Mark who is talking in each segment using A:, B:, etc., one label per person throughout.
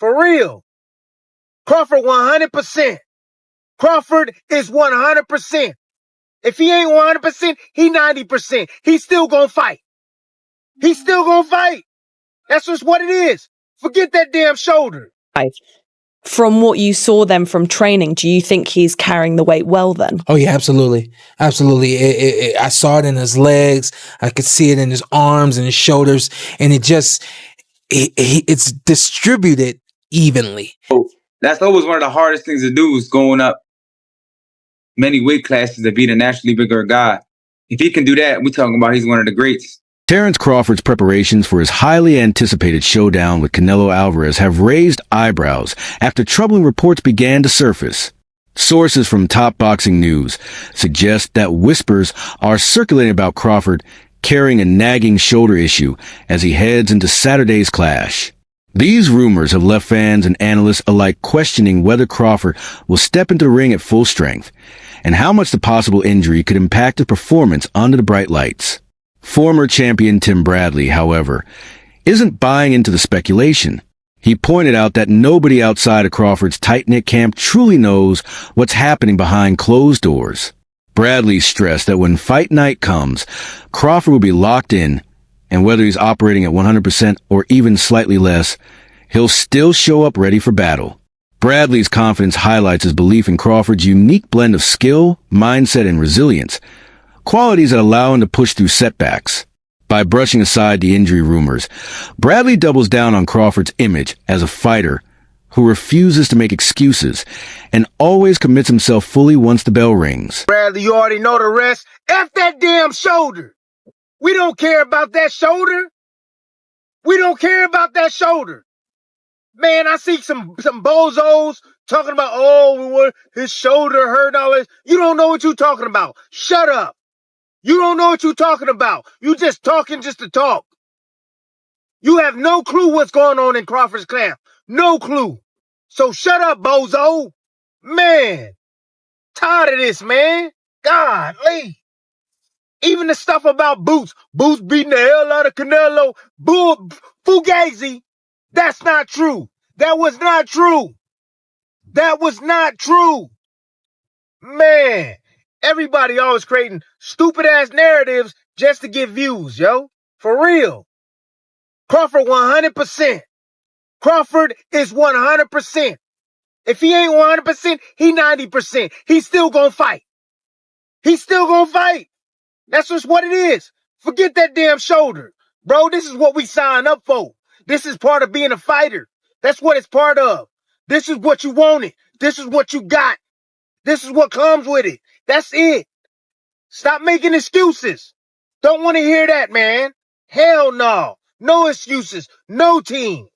A: For real. Crawford 100%. Crawford is 100%. If he ain't 100%, he 90%. He's still gonna fight. He's still gonna fight. That's just what it is. Forget that damn shoulder.
B: From what you saw then from training, do you think he's carrying the weight well then?
C: Oh yeah, absolutely. Absolutely. I saw it in his legs. I could see it in his arms and his shoulders. And it's distributed evenly.
D: That's always one of the hardest things to do, is going up many weight classes to beat a naturally bigger guy. If he can do that, we're talking about he's one of the greats.
E: Terence Crawford's preparations for his highly anticipated showdown with Canelo Alvarez have raised eyebrows after troubling reports began to surface. Sources from Top Boxing News suggest that whispers are circulating about Crawford carrying a nagging shoulder issue as he heads into Saturday's clash. These rumors have left fans and analysts alike questioning whether Crawford will step into the ring at full strength and how much the possible injury could impact his performance under the bright lights. Former champion Tim Bradley, however, isn't buying into the speculation. He pointed out that nobody outside of Crawford's tight-knit camp truly knows what's happening behind closed doors. Bradley stressed that when fight night comes, Crawford will be locked in, and whether he's operating at 100% or even slightly less, he'll still show up ready for battle. Bradley's confidence highlights his belief in Crawford's unique blend of skill, mindset, and resilience, qualities that allow him to push through setbacks. By brushing aside the injury rumors, Bradley doubles down on Crawford's image as a fighter who refuses to make excuses and always commits himself fully once the bell rings.
A: Bradley, you already know the rest. F that damn shoulder. We don't care about that shoulder. We don't care about that shoulder. Man, I see some bozos talking about, oh, his shoulder hurt, all this. You don't know what you're talking about. Shut up. You don't know what you're talking about. You just talking just to talk. You have no clue what's going on in Crawford's camp. No clue. So shut up, bozo. Man, tired of this, man. Golly. Even the stuff about Boots. Boots beating the hell out of Canelo. Fugazi. That's not true. That was not true. That was not true. Man. Everybody always creating stupid-ass narratives just to get views, yo. For real. Crawford 100%. Crawford is 100%. If he ain't 100%, he 90%. He's still gonna fight. He's still gonna fight. That's just what it is. Forget that damn shoulder. Bro, this is what we signed up for. This is part of being a fighter. That's what it's part of. This is what you wanted. This is what you got. This is what comes with it. That's it. Stop making excuses. Don't want to hear that, man. Hell no. No excuses. No team.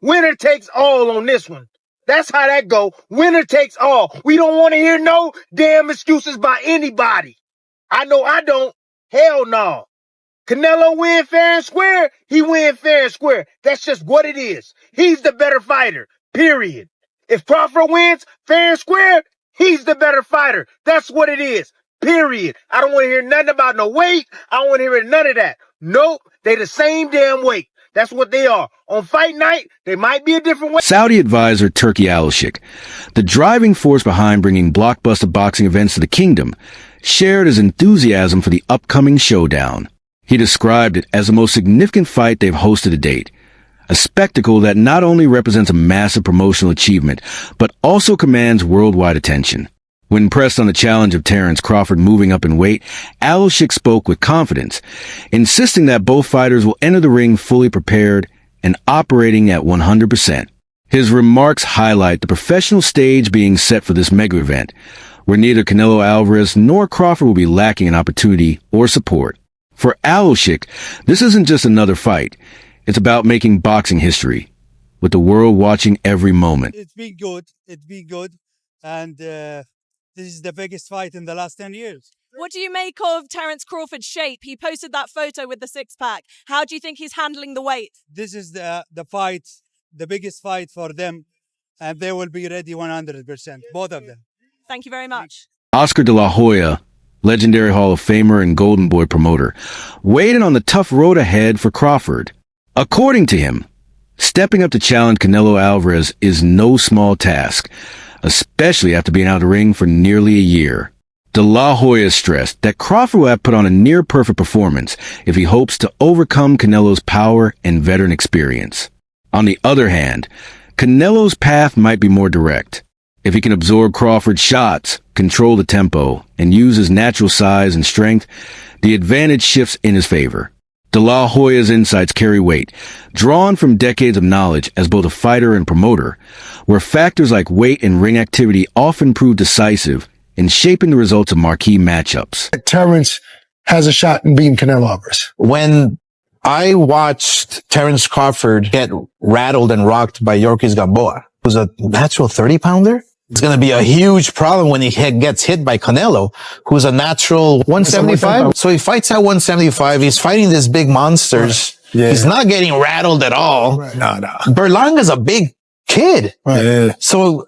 A: Winner takes all on this one. That's how that go. Winner takes all. We don't want to hear no damn excuses by anybody. I know I don't. Hell no. Canelo win fair and square. He win fair and square. That's just what it is. He's the better fighter. Period. If Crawford wins fair and square, he's the better fighter. That's what it is. Period. I don't want to hear nothing about no weight. I don't want to hear none of that. Nope. They the same damn weight. That's what they are. On fight night, they might be a different weight.
E: Saudi advisor Turki Alashik, the driving force behind bringing blockbuster boxing events to the kingdom, shared his enthusiasm for the upcoming showdown. He described it as the most significant fight they've hosted to date, a spectacle that not only represents a massive promotional achievement, but also commands worldwide attention. When pressed on the challenge of Terence Crawford moving up in weight, Alashik spoke with confidence, insisting that both fighters will enter the ring fully prepared and operating at 100%. His remarks highlight the professional stage being set for this mega event, where neither Canelo Alvarez nor Crawford will be lacking in opportunity or support. For Alashik, this isn't just another fight. It's about making boxing history, with the world watching every moment.
F: It's been good. It's been good. And this is the biggest fight in the last 10 years.
B: What do you make of Terence Crawford's shape? He posted that photo with the six-pack. How do you think he's handling the weight?
F: This is the fight, the biggest fight for them. And they will be ready 100%, both of them.
B: Thank you very much.
E: Oscar de la Hoya, legendary Hall of Famer and Golden Boy promoter, weighed in on the tough road ahead for Crawford. According to him, Stepping up to challenge Canelo Alvarez is no small task, especially after being out of the ring for nearly a year. De La Hoya stressed that Crawford will have put on a near-perfect performance if he hopes to overcome Canelo's power and veteran experience. On the other hand, Canelo's path might be more direct. If he can absorb Crawford's shots, control the tempo, and use his natural size and strength, the advantage shifts in his favor. De La Hoya's insights carry weight, drawn from decades of knowledge as both a fighter and promoter, where factors like weight and ring activity often prove decisive in shaping the results of marquee matchups.
G: Terence has a shot in beating Canelo Alvarez.
H: When I watched Terence Crawford get rattled and rocked by Yorkis Gamboa, who's a natural 30-pounder, it's going to be a huge problem when he gets hit by Canelo, who's a natural 175. So he fights at 175. He's fighting these big monsters.
G: Right. Yeah.
H: He's not getting rattled at all.
G: Right. No.
H: Berlanga's a big kid.
G: Right. Yeah.
H: So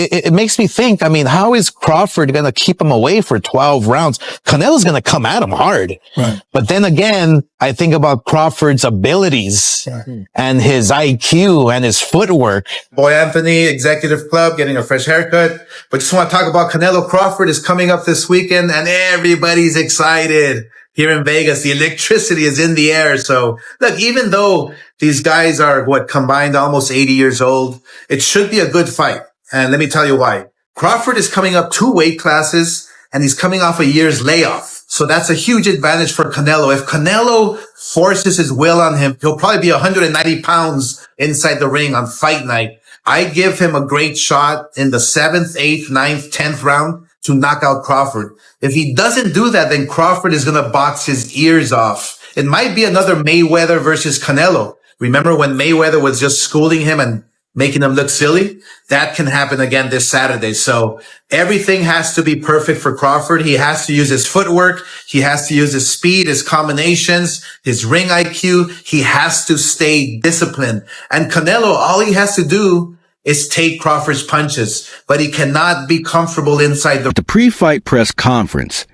H: it makes me think, I mean, how is Crawford going to keep him away for 12 rounds? Canelo's going to come at him hard.
G: Right.
H: But then again, I think about Crawford's abilities and his IQ and his footwork.
I: Boy Anthony, Executive Club, getting a fresh haircut. But just want to talk about Canelo Crawford is coming up this weekend and everybody's excited. Here in Vegas, the electricity is in the air. So look, even though these guys are combined almost 80 years old, it should be a good fight. And let me tell you why. Crawford is coming up 2 weight classes and he's coming off a year's layoff. So that's a huge advantage for Canelo. If Canelo forces his will on him, he'll probably be 190 pounds inside the ring on fight night. I give him a great shot in the 7th, 8th, 9th, 10th round to knock out Crawford. If he doesn't do that, then Crawford is going to box his ears off. It might be another Mayweather versus Canelo. Remember when Mayweather was just schooling him and making him look silly? That can happen again this Saturday. So everything has to be perfect for Crawford. He has to use his footwork. He has to use his speed, his combinations, his ring IQ. He has to stay disciplined. And Canelo, all he has to do is take Crawford's punches, but he cannot be comfortable inside the
E: pre-fight press conference.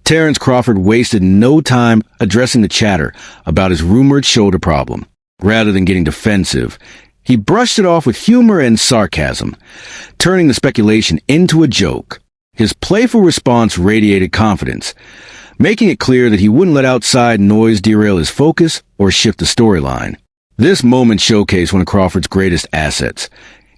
E: Terence Crawford wasted no time addressing the chatter about his rumored shoulder problem. Rather than getting defensive, he brushed it off with humor and sarcasm, turning the speculation into a joke. His playful response radiated confidence, making it clear that he wouldn't let outside noise derail his focus or shift the storyline. This moment showcased one of Crawford's greatest assets,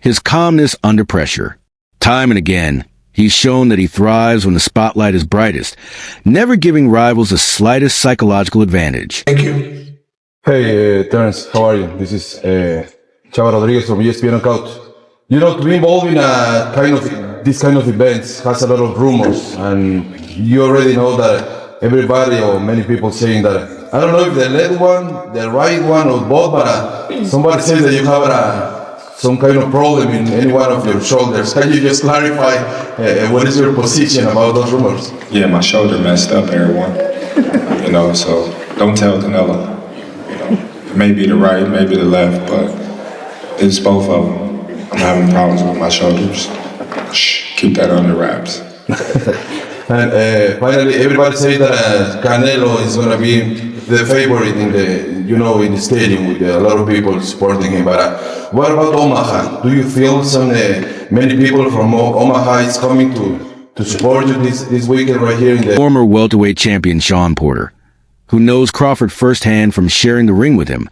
E: his calmness under pressure. Time and again, he's shown that he thrives when the spotlight is brightest, never giving rivals the slightest psychological advantage.
G: Thank you.
J: Hey, Terence, how are you? This is Chava Rodriguez from ESPN Couch. You know, to be involved in this kind of events has a lot of rumors, and you already know that everybody or many people saying that, I don't know if the left one, the right one, or both, but somebody says that you have some kind of problem in any one of your shoulders. Can you just clarify what is your position about those rumors?
K: Yeah, my shoulder messed up, everyone. So don't tell Canelo. It may be the right, maybe the left, but it's both of them. I'm having problems with my shoulders. Shh, keep that under wraps.
J: And finally, everybody says that Canelo is going to be the favorite in the stadium with a lot of people supporting him. But what about Omaha? Do you feel many people from Omaha is coming to support you this weekend right here in the...
E: Former welterweight champion Shawn Porter, who knows Crawford firsthand from sharing the ring with him,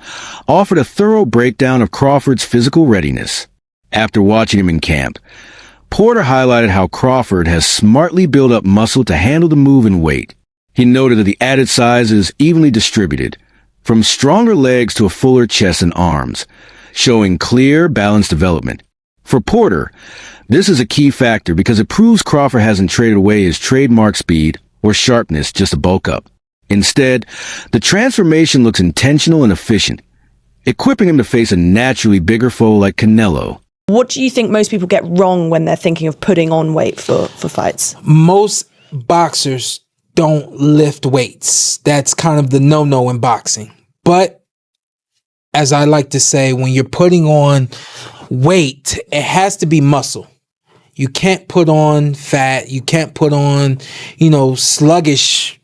E: offered a thorough breakdown of Crawford's physical readiness. After watching him in camp, Porter highlighted how Crawford has smartly built up muscle to handle the move and weight. He noted that the added size is evenly distributed, from stronger legs to a fuller chest and arms, showing clear, balanced development. For Porter, this is a key factor because it proves Crawford hasn't traded away his trademark speed or sharpness just to bulk up. Instead, the transformation looks intentional and efficient, equipping him to face a naturally bigger foe like Canelo.
B: What do you think most people get wrong when they're thinking of putting on weight for fights?
C: Most boxers don't lift weights. That's kind of the no-no in boxing. But as I like to say, when you're putting on weight, it has to be muscle. You can't put on fat. You can't put on, sluggish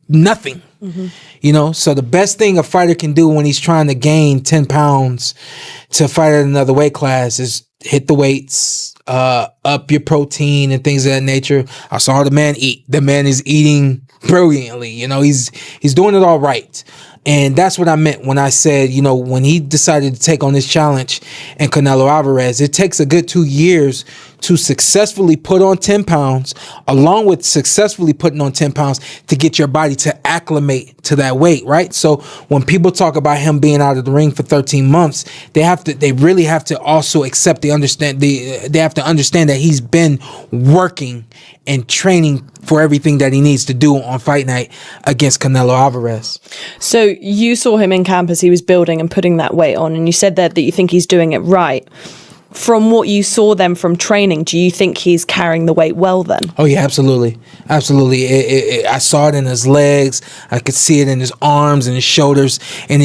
C: nothing. You know, so the best thing a fighter can do when he's trying to gain 10 pounds to fight at another weight class is hit the weights, up your protein and things of that nature. I saw the man eat. The man is eating brilliantly. You know, he's doing it all right. And that's what I meant when I said, you know, when he decided to take on this challenge and Canelo Alvarez, it takes a good 2 years to successfully put on 10 pounds, along with successfully putting on 10 pounds to get your body to acclimate to that weight, right? So when people talk about him being out of the ring for 13 months, they really have to also accept they have to understand that he's been working and training for everything that he needs to do on fight night against Canelo Alvarez.
L: So you saw him in camp as he was building and putting that weight on, and you said that you think he's doing it right. From what you saw then from training, do you think he's carrying the weight well then?
C: Oh yeah, absolutely. Absolutely. I saw it in his legs. I could see it in his arms and his shoulders, and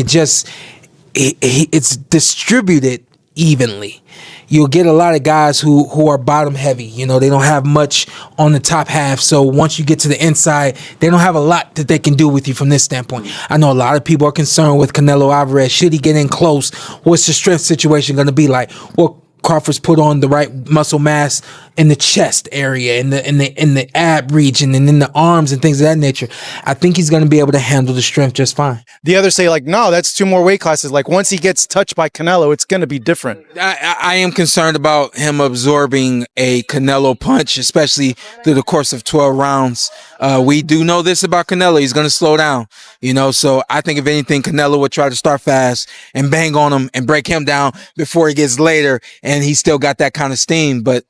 C: it's distributed evenly. You'll get a lot of guys who are bottom heavy. You know, they don't have much on the top half. So once you get to the inside, they don't have a lot that they can do with you from this standpoint. I know a lot of people are concerned with Canelo Alvarez. Should he get in close? What's the strength situation going to be like? Well, Crawford's put on the right muscle mass in the chest area, in the ab region, and in the arms and things of that nature. I think he's going to be able to handle the strength just fine.
M: The others say, like, no, that's 2 more weight classes. Like, once he gets touched by Canelo, it's going to be different.
C: I am concerned about him absorbing a Canelo punch, especially through the course of 12 rounds. We do know this about Canelo. He's going to slow down, you know, so I think if anything, Canelo would try to start fast and bang on him and break him down before he gets later, and he still got that kind of steam. But,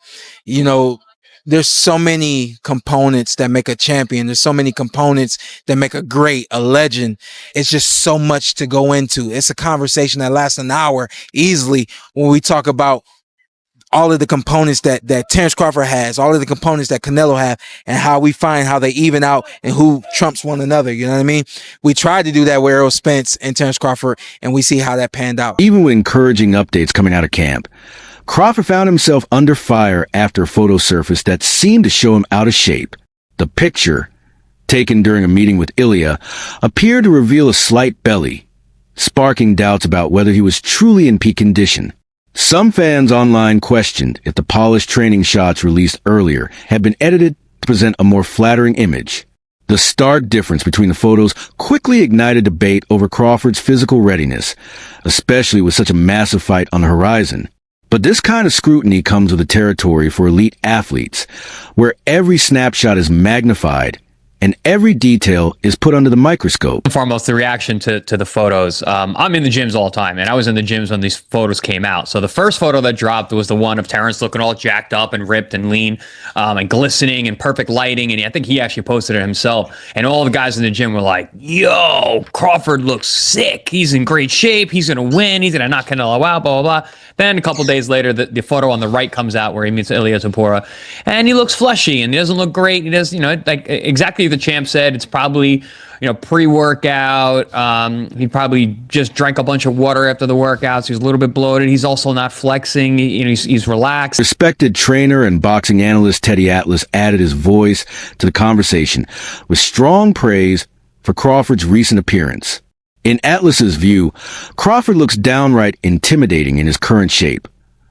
C: you know, there's so many components that make a champion. There's so many components that make a great, a legend. It's just so much to go into. It's a conversation that lasts an hour easily when we talk about all of the components that Terence Crawford has, all of the components that Canelo have, and how we find how they even out and who trumps one another. You know what I mean? We tried to do that with Errol Spence and Terence Crawford, and we see how that panned out.
E: Even with encouraging updates coming out of camp, Crawford found himself under fire after a photo surfaced that seemed to show him out of shape. The picture, taken during a meeting with Ilya, appeared to reveal a slight belly, sparking doubts about whether he was truly in peak condition. Some fans online questioned if the polished training shots released earlier had been edited to present a more flattering image. The stark difference between the photos quickly ignited debate over Crawford's physical readiness, especially with such a massive fight on the horizon. But this kind of scrutiny comes with the territory for elite athletes, where every snapshot is magnified and every detail is put under the microscope.
N: Foremost, the reaction to the photos. I'm in the gyms all the time, and I was in the gyms when these photos came out. So the first photo that dropped was the one of Terence looking all jacked up and ripped and lean, and glistening and perfect lighting. And I think he actually posted it himself. And all the guys in the gym were like, yo, Crawford looks sick. He's in great shape. He's going to win. He's going to knock Canelo out, blah, blah, blah. Then a couple days later, the photo on the right comes out where he meets Ilya Zipora, and he looks fleshy and he doesn't look great. He does, you know, like exactly the champ said, it's probably, you know, pre-workout. He probably just drank a bunch of water after the workouts. He's a little bit bloated. He's also not flexing. You know, he's relaxed.
E: Respected trainer and boxing analyst Teddy Atlas added his voice to the conversation with strong praise for Crawford's recent appearance. In Atlas's view, Crawford looks downright intimidating in his current shape,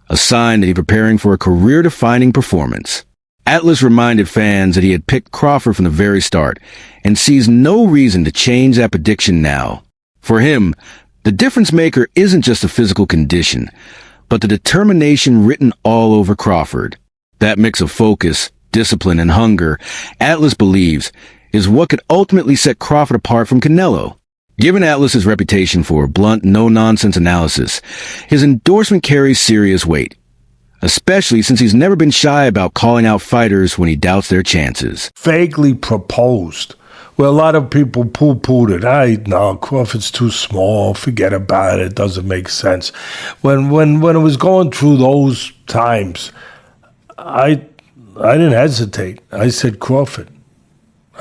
E: a sign that he's preparing for a career-defining performance. Atlas reminded fans that he had picked Crawford from the very start and sees no reason to change that prediction now. For him, the difference maker isn't just a physical condition, but the determination written all over Crawford. That mix of focus, discipline, and hunger, Atlas believes, is what could ultimately set Crawford apart from Canelo. Given Atlas's reputation for blunt, no-nonsense analysis, his endorsement carries serious weight, especially since he's never been shy about calling out fighters when he doubts their chances.
O: Vaguely proposed, where a lot of people poo-pooed it. No, Crawford's too small, forget about it, doesn't make sense. When it was going through those times, I didn't hesitate. I said Crawford.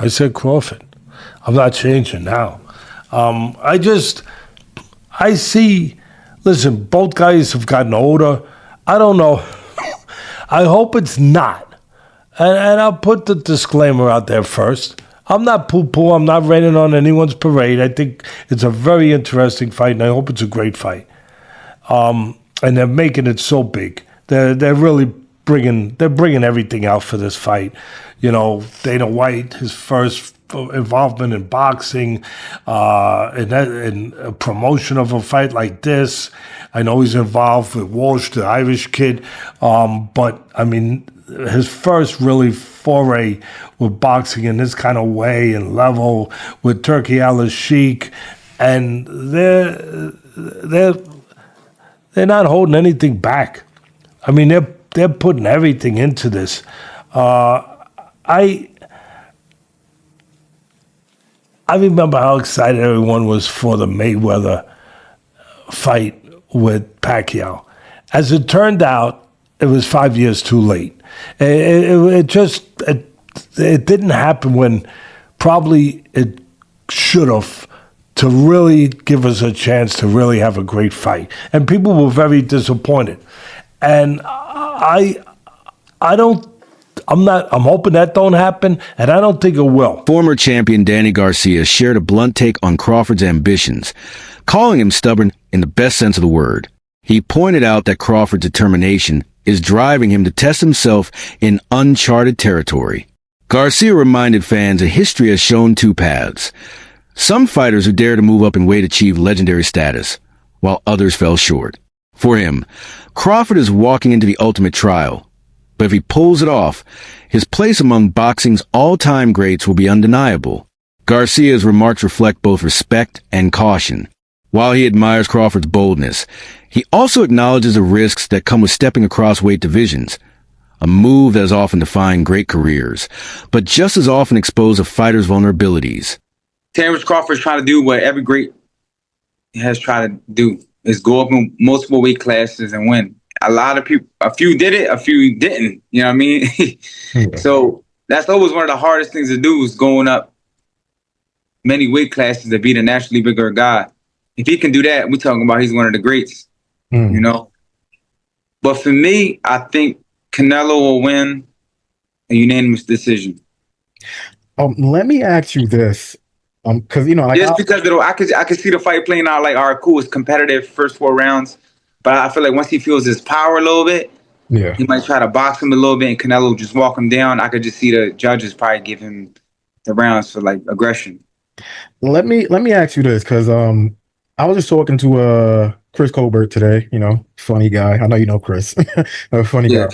O: I'm not changing now. I see, listen, both guys have gotten older. I don't know. I hope it's not. And I'll put the disclaimer out there first. I'm not poo-poo. I'm not raining on anyone's parade. I think it's a very interesting fight, and I hope it's a great fight. And they're making it so big. They're really bringing everything out for this fight. You know, Dana White, his first involvement in boxing, in a promotion of a fight like this. I know he's involved with Walsh, the Irish kid, but I mean, his first really foray with boxing in this kind of way and level with Turkey al-Sheikh, and they're not holding anything back. I mean, they're putting everything into this. I remember how excited everyone was for the Mayweather fight with Pacquiao. As it turned out, it was 5 years too late. It didn't happen when probably it should have, to really give us a chance to really have a great fight. And people were very disappointed. And I'm hoping that don't happen, and I don't think it will.
E: Former champion Danny Garcia shared a blunt take on Crawford's ambitions, calling him stubborn in the best sense of the word. He pointed out that Crawford's determination is driving him to test himself in uncharted territory. Garcia reminded fans that history has shown two paths. Some fighters who dare to move up in weight achieve legendary status, while others fell short. For him, Crawford is walking into the ultimate trial. But if he pulls it off, his place among boxing's all-time greats will be undeniable. Garcia's remarks reflect both respect and caution. While he admires Crawford's boldness, he also acknowledges the risks that come with stepping across weight divisions, a move that has often defined great careers, but just as often exposed a fighter's vulnerabilities.
D: Terence Crawford's trying to do what every great has tried to do, is go up in multiple weight classes and win. A lot of people, a few did it, a few didn't. You know what I mean? So that's always one of the hardest things to do, is going up many weight classes to beat a nationally bigger guy. If he can do that, we're talking about he's one of the greats, you know? But for me, I think Canelo will win a unanimous decision.
P: Let me ask you this. Because, you know, like,
D: just because I could see the fight playing out like, all right, cool, it's competitive first 4 rounds. But I feel like once he feels his power a little bit,
P: yeah,
D: he might try to box him a little bit, and Canelo just walk him down. I could just see the judges probably give him the rounds for like aggression.
P: Let me ask you this, because I was just talking to Chris Colbert today. You know, funny guy. I know you know Chris, a funny guy,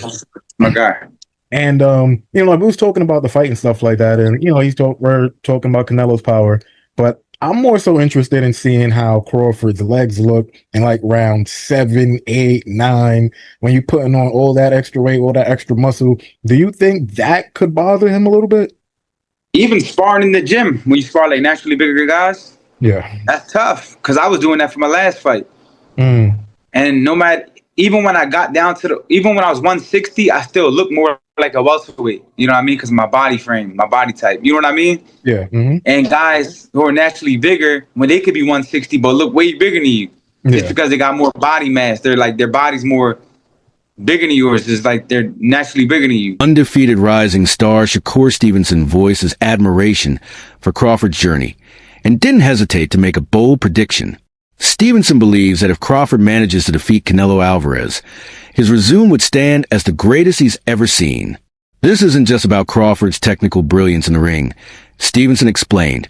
D: my guy.
P: And you know, like, we was talking about the fight and stuff like that, and you know, we're talking about Canelo's power, but I'm more so interested in seeing how Crawford's legs look in like round 7, 8, 9. When you're putting on all that extra weight, all that extra muscle, do you think that could bother him a little bit?
D: Even sparring in the gym, when you spar like naturally bigger guys,
P: yeah,
D: that's tough. Because I was doing that for my last fight, and no matter, even when I got down to even when I was 160, I still look more like a welterweight. You know what I mean? Because my body frame, my body type. You know what I mean?
P: Yeah.
D: And guys who are naturally bigger, when they could be 160 but look way bigger than you, just because they got more body mass, they're like, their body's more bigger than yours. It's like they're naturally bigger than you.
E: Undefeated rising star Shakur Stevenson voices admiration for Crawford's journey and didn't hesitate to make a bold prediction. Stevenson believes that if Crawford manages to defeat Canelo Alvarez, his resume would stand as the greatest he's ever seen. This isn't just about Crawford's technical brilliance in the ring. Stevenson explained,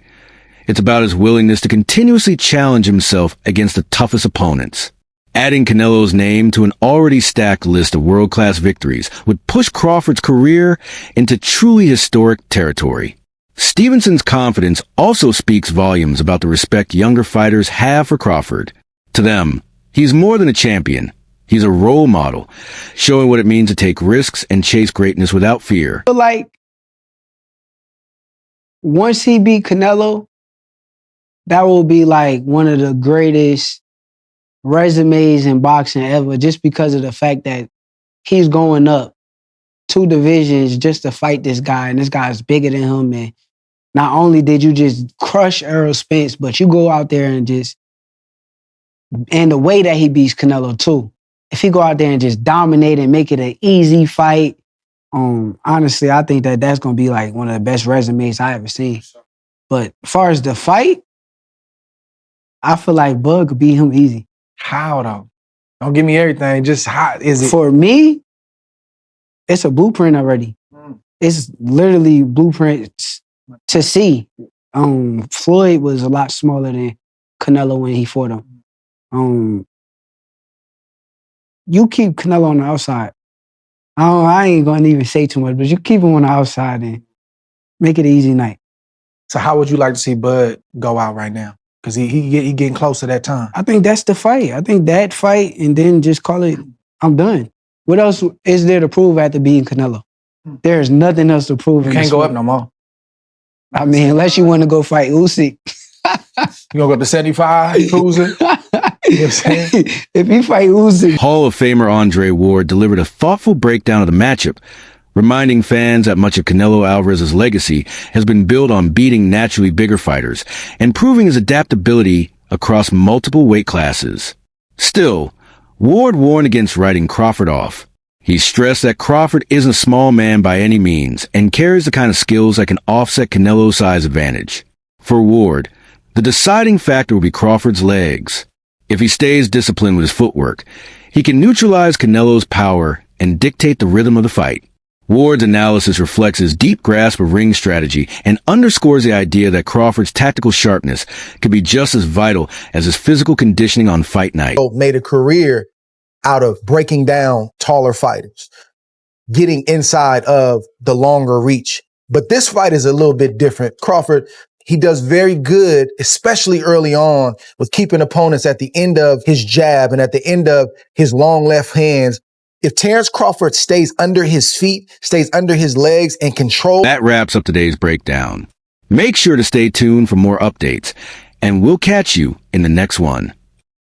E: it's about his willingness to continuously challenge himself against the toughest opponents. Adding Canelo's name to an already stacked list of world-class victories would push Crawford's career into truly historic territory. Stevenson's confidence also speaks volumes about the respect younger fighters have for Crawford. To them, he's more than a champion. He's a role model, showing what it means to take risks and chase greatness without fear.
Q: But like, once he beat Canelo, that will be like one of the greatest resumes in boxing ever, just because of the fact that he's going up 2 divisions just to fight this guy, and this guy's bigger than him. And not only did you just crush Errol Spence, but you go out there and just, and the way that he beats Canelo too. If he go out there and just dominate and make it an easy fight, honestly, I think that that's going to be like one of the best resumes I ever seen. But as far as the fight, I feel like Bud could beat him easy.
C: How though? Don't give me everything. Just how is it?
Q: For me, it's a blueprint already. It's literally blueprints to see. Floyd was a lot smaller than Canelo when he fought him. You keep Canelo on the outside. I ain't gonna even say too much, but you keep him on the outside and make it an easy night.
C: So how would you like to see Bud go out right now? Because he getting close to that time.
Q: I think that's the fight. I think that fight, and then just call it, I'm done. What else is there to prove after beating Canelo? There's nothing else to prove.
C: You can't go up no more.
Q: I mean, unless you want to go fight Usyk.
C: You gonna go to 75, cruising? You know what I'm saying?
Q: If you fight Usyk.
E: Hall of Famer Andre Ward delivered a thoughtful breakdown of the matchup, reminding fans that much of Canelo Alvarez's legacy has been built on beating naturally bigger fighters and proving his adaptability across multiple weight classes. Still, Ward warned against writing Crawford off. He stressed that Crawford isn't a small man by any means and carries the kind of skills that can offset Canelo's size advantage. For Ward, the deciding factor will be Crawford's legs. If he stays disciplined with his footwork, he can neutralize Canelo's power and dictate the rhythm of the fight. Ward's analysis reflects his deep grasp of ring strategy and underscores the idea that Crawford's tactical sharpness could be just as vital as his physical conditioning on fight night.
R: Made a career out of breaking down taller fighters, getting inside of the longer reach. But this fight is a little bit different. Crawford, he does very good, especially early on, with keeping opponents at the end of his jab and at the end of his long left hands. If Terence Crawford stays under his feet, stays under his legs and control.
E: That wraps up today's breakdown. Make sure to stay tuned for more updates, and we'll catch you in the next one.